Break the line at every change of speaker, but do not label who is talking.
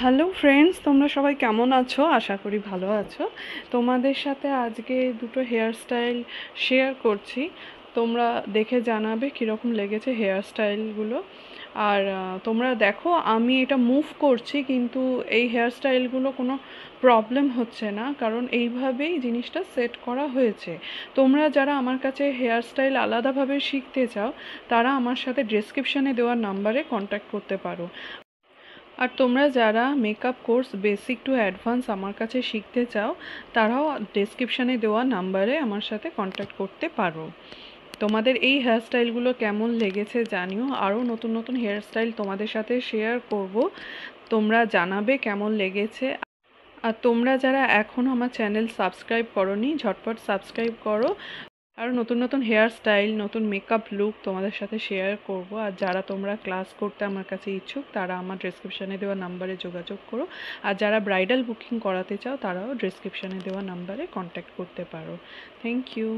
Hello friends, তোমরা সবাই কেমন আছো? আশা করি ভালো আছো। তোমাদের সাথে আজকে দুটো হেয়ার স্টাইল শেয়ার করছি। তোমরা দেখে জানাবে কীরকম লেগেছে হেয়ার স্টাইলগুলো। আর তোমরা দেখো, আমি এটা মুভ করছি কিন্তু এই হেয়ার স্টাইলগুলো কোনো প্রবলেম হচ্ছে না, কারণ এইভাবেই জিনিসটা সেট করা হয়েছে। তোমরা যারা আমার কাছে হেয়ার স্টাইল আলাদাভাবে শিখতে চাও, তারা আমার সাথে ডেসক্রিপশানে দেওয়া নাম্বারে কন্ট্যাক্ট করতে পারো। আর তোমরা যারা makeup course basic to advance আমার কাছে শিখতে চাও, তারাও ডেসক্রিপশানে দেওয়া নাম্বারে আমার সাথে কন্ট্যাক্ট করতে পারো। তোমাদের এই হেয়ারস্টাইলগুলো কেমন লেগেছে জানিও। আরও নতুন নতুন হেয়ারস্টাইল তোমাদের সাথে শেয়ার করব, তোমরা জানাবে কেমন লেগেছে। আর তোমরা যারা এখনও আমার চ্যানেল সাবস্ক্রাইব করোনি, ঝটপট সাবস্ক্রাইব করো। আর নতুন নতুন হেয়ার স্টাইল, নতুন মেকআপ লুক তোমাদের সাথে শেয়ার করব। আর যারা তোমরা ক্লাস করতে আমার কাছে ইচ্ছুক, তারা আমার ডেসক্রিপশানে দেওয়া নাম্বারে যোগাযোগ করো। আর যারা ব্রাইডাল বুকিং করাতে চাও, তারাও ডেসক্রিপশানে দেওয়া নাম্বারে কন্ট্যাক্ট করতে পারো। Thank you.